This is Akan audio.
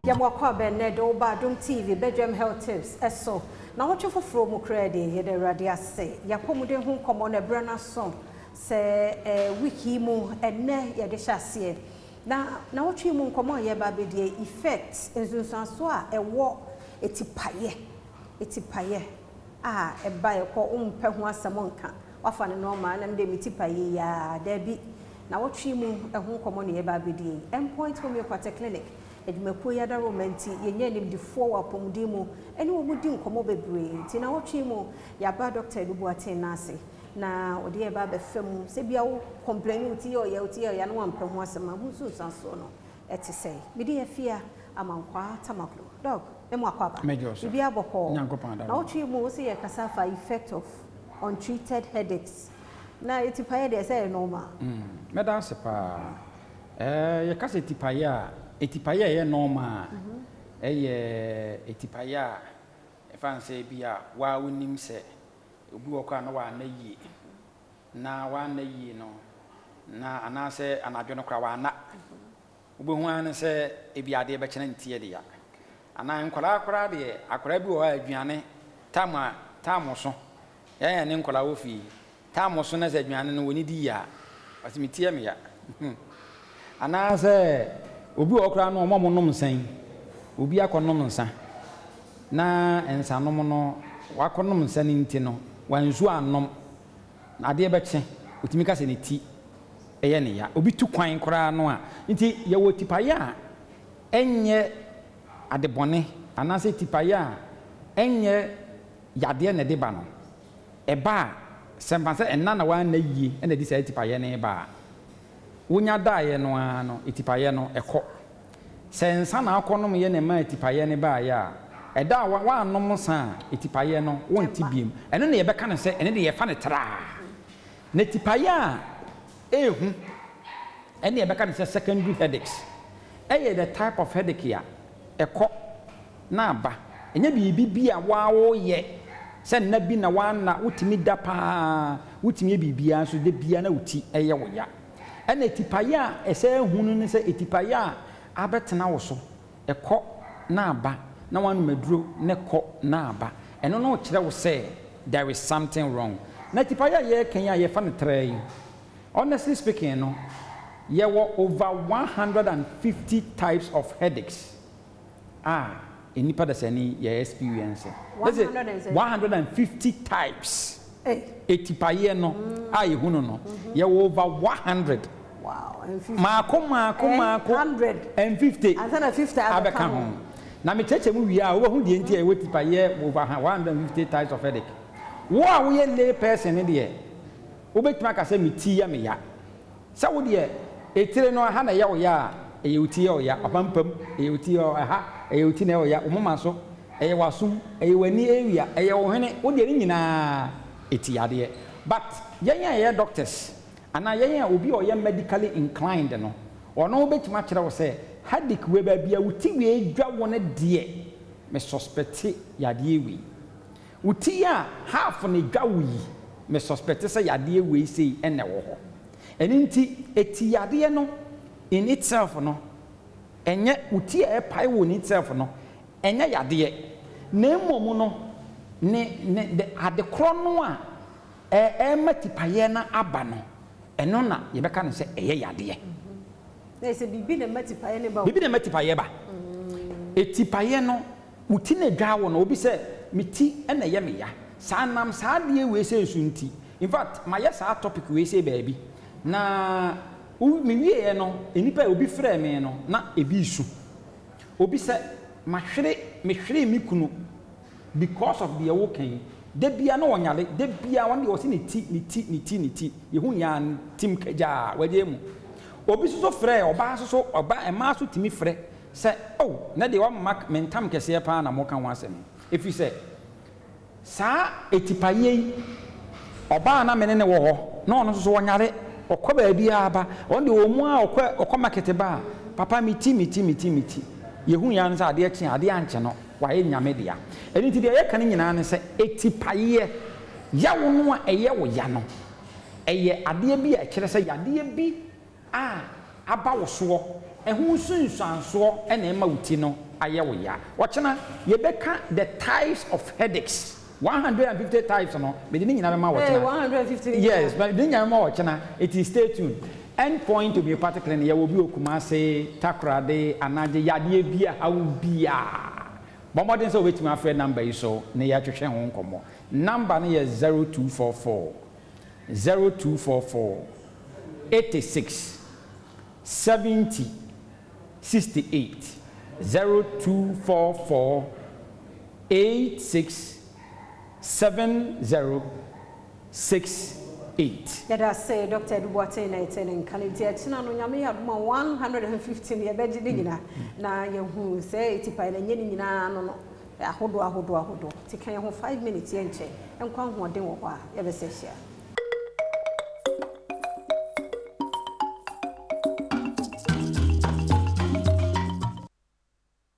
Yamwakwa Benedo Adom TV Bedroom Health Tips eso na wocho foforo mu kredi ye de rade ase yakomude hu komo na brana so se wiki mu enne ye de hyase na wocho mu komo ye ba bedie effect nsunsanso a ewo etipaye eba ye ko umpe ho asemo nka wafa ne normal na mde metipaye ya da bi na wocho mu hu komo ne ye ba bedie endpoint homeopathic clinic edumekuo ya da romanti yenye nimdifo wapomdimu eni wo mudi nkomo bebre nti na wotwe mu ya ba doctor Edubu Atenase na odi e ba befam se bia wo complain uti ya no ampe ho asema husu sanso no etise bidi afia amankwa tamaklo dog emu akwaba bia boko na wotwe mu wo se ye kasa fa effect of untreated headaches na etipaye de say normal meda sepa ye kasa etipaye etipaye ye normal etipaye fanse bia wa wonim se obi wokwa na wa na yi no na anase anadwo no kra wa na obi hu an se ebiade be kyene ntie de ya ana nkola kora de akora bi wo aduane tamoso ya ne nkola wo fi tamoso na se aduane no woni di ya asimitie me ya anase obi okra no omo nom nsan obi akonom nsan na ensanom no wakonom nsan nti no wanzu anom na ade beche otimi ka se ne ti eye ne ya obi tu kwan kora no a nti ye wo tipaye a enye adebone anase tipaye a enye yade ne de ba no eba sempanse enna na wa na yie ena di se tipaye ne ba wonya daaye no ano etipaye no ekọ sensa na akonom ye ne ma etipaye ne ba ya eda wa anom san etipaye no wonti biem eno ne ye beka ne se ene de ye fa ne tra na etipaye a ehu ene ye beka ne se secondary headaches eye the type of headache ya ekọ na aba enye bibi a wawo ye se na bi na wa na utimi da pa utimi bibia so de bia na uti eye wo ya ena etipaye a ese hunu ne se etipaye a abetena wo so ekọ na aba na wan maduro ne kọ na aba eno no kire wo se there is something wrong na etipaye ye kenya ye fa ne trai honestly speaking no ye were over 150 types of headaches enipa da sani ye experience 150 types etipaye no hunu no ye were over 100. Wow, Mako 150 asana 50 abeka ho na me cheche mu wi a wo hu die ntia wetipaye over 150 types of headache wo a wo ye lay person ne de wo betima ka se meti ya me ya sa wo de etire no ha na ya wo ya eye uti ya wo ya apampam eye uti ya ha eye uti na wo ya wo mama so eye wasum eye wani ewia eye wo hene wo de ni nyina eti ya de but ye doctors ana yen obi o ye medically inclined no ono obetima kire wo se headache we ba bia wuti we dwa wona de me suspect yade ewi wuti a half ne dwa wo yi me suspect se yade ewi sei ene wo ho eni nti eti yade no in itself no enye wuti e pai wo in itself no enye yade na emom no ne de adekro no a matipaye na aba no eno na ye beka no se eye yade na se bibi na matipaye ne ba bibi na matipaye ba etipaye no uti na dwa wo no obi se meti na ye me ya sa nam sa de we se sunti in fact my yes our topic we say baby na me wie no enipa obi frɛ me no na ebi su obi se me hwere mi kunu because of the awoken de bia no onyale de bia wan de wo se ne ti ye hu ya tim kaja wade mu obi so frɛ oba so oba ema so timi frɛ se na de wa mak mentam kese pa na mo kan wasem efi se sa etipaye oba na mene ne wo ho na ono so wonyare okwa ba bia aba on de omu a okwa market ba papa miti ye hu ya nsa ade akye ade anche no wa ye nyame dia eni ti de ye kan nyina ne se etipaye ya wo no a eye wo ya no eye ade bi a kire se yade bi aba wo so ɛho sunsuanso ɛna ɛma wuti no ayɛ wo ya wɔkyena yɛbɛka the types of headaches 150 types no me didn't nyina ma wɔkyena 150 yes but didn't nyina ma wɔkyena it is stay tuned end point to be particular ya will be Kumase takrade anaje yadeɛ bia hawo bia bomodin so wetimi afre number yi so na ya twehwe ho nkomo number no ye 0244 86 70 68 0244 86 70 68. Yada say Dr. Duboate na ite ne kaniti atina no nyame ya duma 115 ye beji de nyina na ye hu say itipa na nyeni nyina no ahodo ti kan ye ho 5 minutes ye nche enkwa ho de wo kwa ye be se hia